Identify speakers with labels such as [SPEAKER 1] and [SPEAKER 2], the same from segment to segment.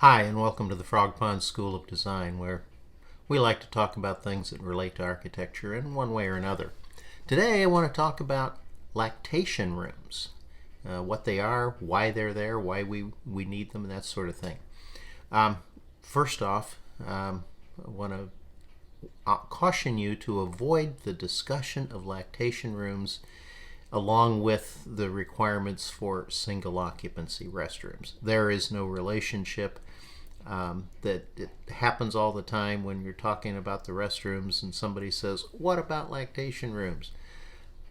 [SPEAKER 1] Hi, and welcome to the Frog Pond School of Design, where we like to talk about things that relate to architecture in one way or another. Today, I want to talk about lactation rooms, what they are, why they're there, why we need them, and that sort of thing. First off, I want to caution you to avoid the discussion of lactation rooms along with the requirements for single occupancy restrooms. There is no relationship. That it happens all the time when you're talking about the restrooms and somebody says, what about lactation rooms?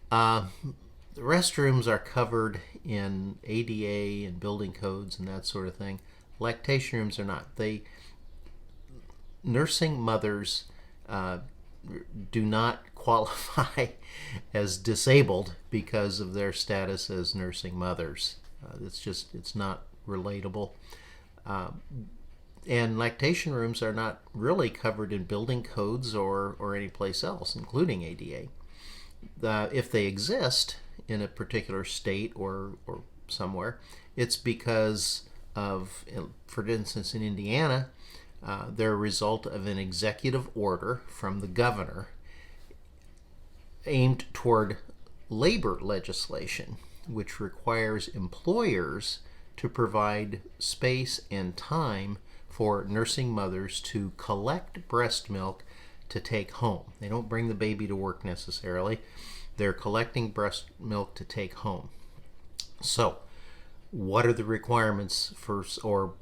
[SPEAKER 1] The restrooms are covered in ADA and building codes and that sort of thing. Lactation rooms are not. Nursing mothers do not qualify as disabled because of their status as nursing mothers. It's not relatable. And lactation rooms are not really covered in building codes or any place else, including ADA. If they exist in a particular state or somewhere, it's because of, for instance, in Indiana, they're a result of an executive order from the governor aimed toward labor legislation, which requires employers to provide space and time for nursing mothers to collect breast milk to take home. They don't bring the baby to work necessarily. They're collecting breast milk to take home. So, what are the requirements for, or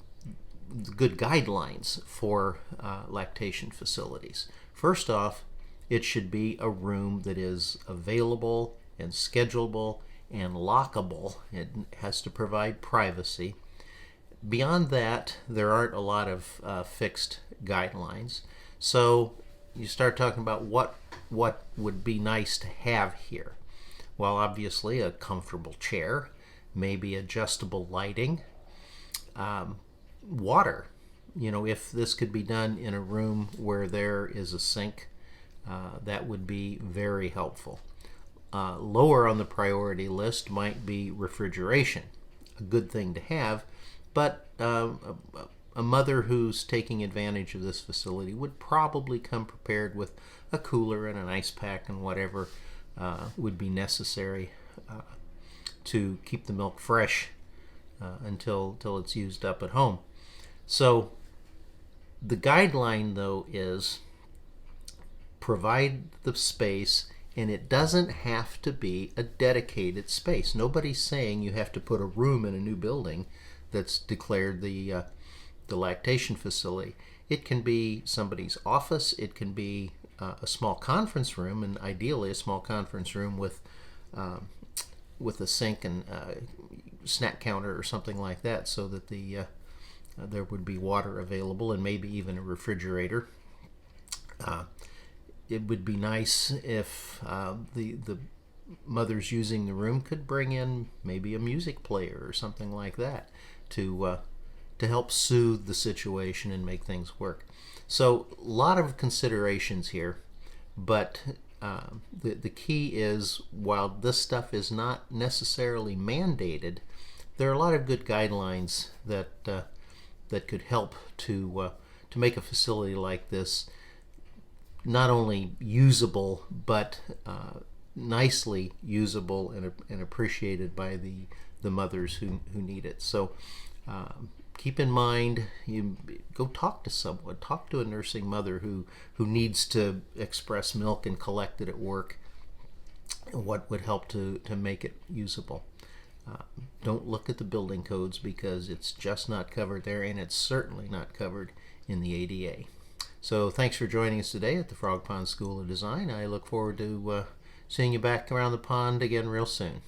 [SPEAKER 1] good guidelines for lactation facilities? First off, it should be a room that is available and schedulable and lockable. It has to provide privacy. Beyond that, there aren't a lot of fixed guidelines. So you start talking about what would be nice to have here. Well, obviously a comfortable chair, maybe adjustable lighting, water. If this could be done in a room where there is a sink, that would be very helpful. Lower on the priority list might be refrigeration, a good thing to have, but a mother who's taking advantage of this facility would probably come prepared with a cooler and an ice pack and whatever would be necessary to keep the milk fresh until it's used up at home. So the guideline, though, is provide the space, and it doesn't have to be a dedicated space. Nobody's saying you have to put a room in a new building that's declared the lactation facility. It can be somebody's office. It can be a small conference room, and ideally a small conference room with a sink and snack counter or something like that, so that there would be water available and maybe even a refrigerator. It would be nice if the mothers using the room could bring in maybe a music player or something like that to help soothe the situation and make things work. So a lot of considerations here, but the key is, while this stuff is not necessarily mandated, there are a lot of good guidelines that could help to make a facility like this not only usable, but nicely usable and appreciated by the mothers who need it. So keep in mind, you go talk to someone, talk to a nursing mother who needs to express milk and collect it at work, what would help to make it usable. Don't look at the building codes, because it's just not covered there, and it's certainly not covered in the ADA. So thanks for joining us today at the Frog Pond School of Design. I look forward to seeing you back around the pond again real soon.